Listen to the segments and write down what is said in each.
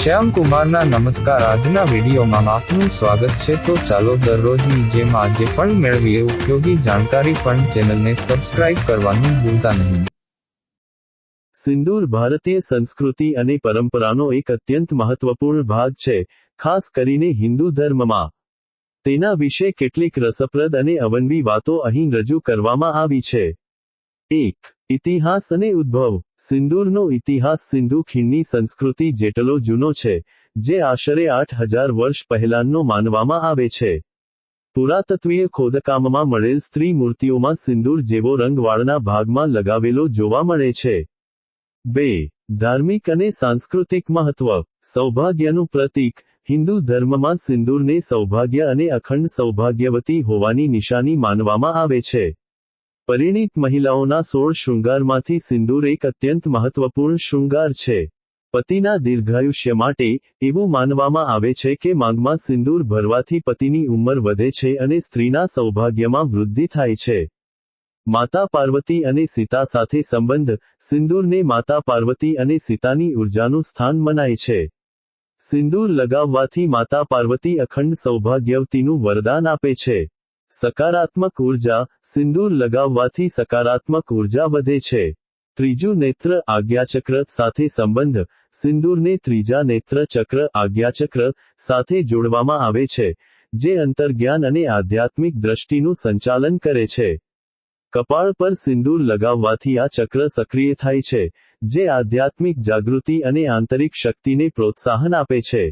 શ્યામ કુમારના નમસ્કાર। આજના વિડીયોમાં આપનું સ્વાગત છે। તો ચાલો દરરોજની જેમ આજે પણ મેળવીએ ઉપયોગી જાણકારી, પણ ચેનલને સબસ્ક્રાઇબ કરવાનું ભૂલતા નહીં। સિંદૂર ભારતીય સંસ્કૃતિ અને પરંપરાનો એક અત્યંત મહત્વપૂર્ણ ભાગ છે, ખાસ કરીને હિન્દુ ધર્મમાં। તેના વિશે કેટલીક રસપ્રદ અને અવનવી વાતો અહીં રજૂ કરવામાં આવી છે। 1. ઇતિહાસ અને ઉદ્ભવ। સિંદૂરનો ઇતિહાસ સિંધુ ખીણની સંસ્કૃતિ જેટલો જૂનો છે, જે આશરે 8000 વર્ષ પહેલાંનો માનવામાં આવે છે। પુરાતત્વીય ખોદકામમાં મળેલ સ્ત્રી મૂર્તિઓમાં સિંદૂર જેવો રંગ વાળના ભાગમાં લગાવેલો જોવા મળે છે। 2. ધાર્મિક અને સાંસ્કૃતિક મહત્વ। સૌભાગ્યનું પ્રતીક। હિન્દુ ધર્મમાં સિંદૂરને સૌભાગ્ય અને અખંડ સૌભાગ્યવતી હોવાની નિશાની માનવામાં આવે છે। પરિણીત મહિલાઓના 16 શૃંગારમાંથી સિંદૂર એક અત્યંત મહત્વપૂર્ણ શૃંગાર છે। પતિના દીર્ઘાયુષ્ય માટે, એવું માનવામાં આવે છે કે માંગમાં સિંદૂર ભરવાથી પતિની ઉંમર વધે છે અને સ્ત્રીના સૌભાગ્યમાં વૃદ્ધિ થાય છે। માતા પાર્વતી અને સીતા સાથે સંબંધ। સિંદૂરને માતા પાર્વતી અને સીતાની ઉર્જાનું સ્થાન મનાય છે। સિંદૂર લગાવવાથી માતા પાર્વતી અખંડ સૌભાગ્યવતીનું વરદાન આપે છે। સકારાત્મક ઉર્જા। સિંદૂર લગાવવાથી સકારાત્મક ઉર્જા વધે છે। ત્રીજું નેત્ર આજ્ઞાચક્ર સાથે સંબંધ। સિંદૂરને ત્રીજા નેત્ર ચક્ર આજ્ઞાચક્ર સાથે જોડવામાં આવે છે, જે અંતર્જ્ઞાન અને આધ્યાત્મિક દ્રષ્ટિનું સંચાલન કરે છે। કપાળ પર સિંદૂર લગાવવાથી આ ચક્ર સક્રિય થાય છે, જે આધ્યાત્મિક જાગૃતિ અને આંતરિક શક્તિને પ્રોત્સાહન આપે છે।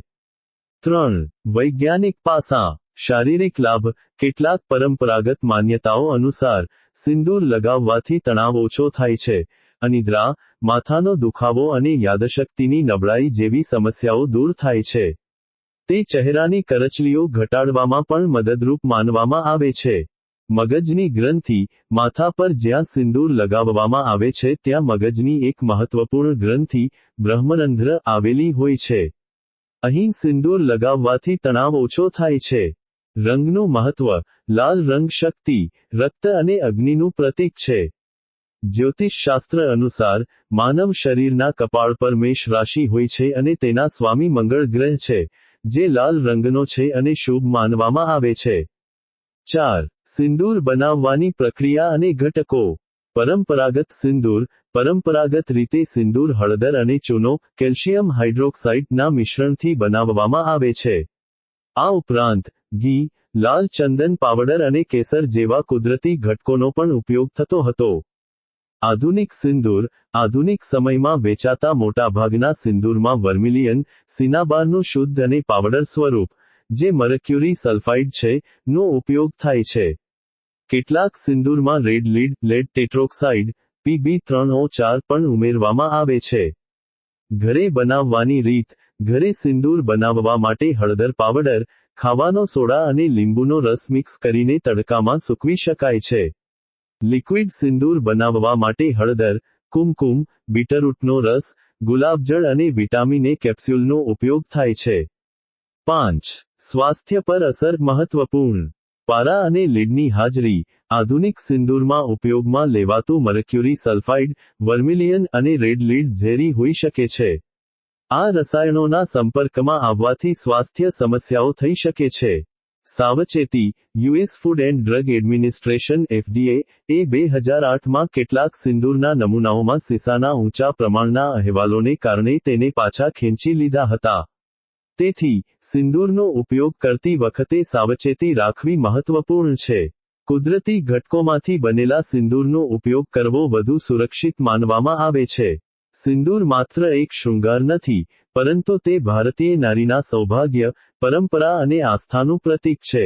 3. વૈજ્ઞાનિક પાસાં। શારીરિક લાભ। કેટલાક પરંપરાગત માન્યતાઓ અનુસાર, સિંદૂર લગાવવાથી તણાવ ઓછો થાય છે, અનિદ્રા, માથાનો દુખાવો અને યાદશક્તિની નબળાઈ જેવી સમસ્યાઓ દૂર થાય છે। તે ચહેરાની કરચલીઓ ઘટાડવામાં પણ મદદરૂપ માનવામાં આવે છે। મગજની ગ્રંથિ। માથા પર જ્યાં સિંદૂર લગાવવામાં આવે છે ત્યાં મગજની એક મહત્વપૂર્ણ ગ્રંથિ, બ્રહ્મરંધ્ર આવેલી હોય છે। અહીં સિંદૂર લગાવવાથી તણાવ ઓછો થાય છે। રંગનું મહત્વ। લાલ રંગ શક્તિ, રક્ત અને અગ્નિનું પ્રતીક છે। જ્યોતિષશાસ્ત્ર અનુસાર, માનવ શરીરના કપાળ પર મેષ રાશિ હોય છે અને તેના સ્વામી મંગળ ગ્રહ છે, જે લાલ રંગનો છે અને શુભ માનવામાં આવે છે। 4. સિંદૂર બનાવવાની પ્રક્રિયા અને ઘટકો। પરંપરાગત સિંદૂર। પરંપરાગત રીતે સિંદૂર હળદર અને ચૂનો, કેલ્શિયમ હાઇડ્રોક્સાઇડના મિશ્રણથી બનાવવામાં આવે છે। આ ઉપરાંત, ઘી, લાલ ચંદન પાવડર અને કેસર જેવા કુદરતી ઘટકોનો પણ ઉપયોગ થતો હતો। આધુનિક સિંદૂર। આધુનિક સમયમાં વેચાતા મોટાભાગના સિંદૂરમાં વર્મિલિયન, સિનાબારનું શુદ્ધ અને પાવડર સ્વરૂપ, જે મર્ક્યુરી સલ્ફાઇડ છે, નો ઉપયોગ થાય છે। કેટલાક સિંદૂરમાં રેડ લીડ ટેટ્રોક્સાઇડ, Pb3O4 પણ ઉમેરવામાં આવે છે। ઘરે બનાવવાની રીત। ઘરે સિંદૂર બનાવવા માટે હળદર પાવડર, ખાવાનો સોડા અને લીંબુનો રસ મિક્સ કરીને તડકામાં સૂકવી શકાય છે। લિક્વિડ સિંદૂર બનાવવા માટે હળદર, કુમકુમ, બીટરૂટનો રસ, ગુલાબજળ અને વિટામિન એ કેપ્સ્યુલનો ઉપયોગ થાય છે। 5. સ્વાસ્થ્ય પર અસર મહત્વપૂર્ણ। પારા અને લીડની હાજરી। આધુનિક સિંદૂરમાં ઉપયોગમાં લેવાતું મર્ક્યુરી સલ્ફાઇડ, વર્મિલિયન અને રેડ લીડ ઝેરી હોઈ શકે છે। આ રસાયણોના સંપર્કમાં આવવાથી સ્વાસ્થ્ય સમસ્યાઓ થઈ શકે છે। સાવચેતી। US food and drug administration FDA એ 2008માં કેટલાક સિંદૂરના નમૂનાઓમાં સીસાના ઊંચા પ્રમાણના અહેવાલોને કારણે તેને પાછા ખેંચી લીધા હતા। તેથી, સિંદૂરનો ઉપયોગ કરતી વખતે સાવચેતી રાખવી મહત્વપૂર્ણ છે। કુદરતી ઘટકોમાંથી બનેલા સિંદૂરનો ઉપયોગ કરવો વધુ સુરક્ષિત માનવામાં આવે છે। સિંદૂર માત્ર એક શૃંગાર નથી, પરંતુ તે ભારતીય નારીના સૌભાગ્ય, પરંપરા અને આસ્થાનું પ્રતીક છે।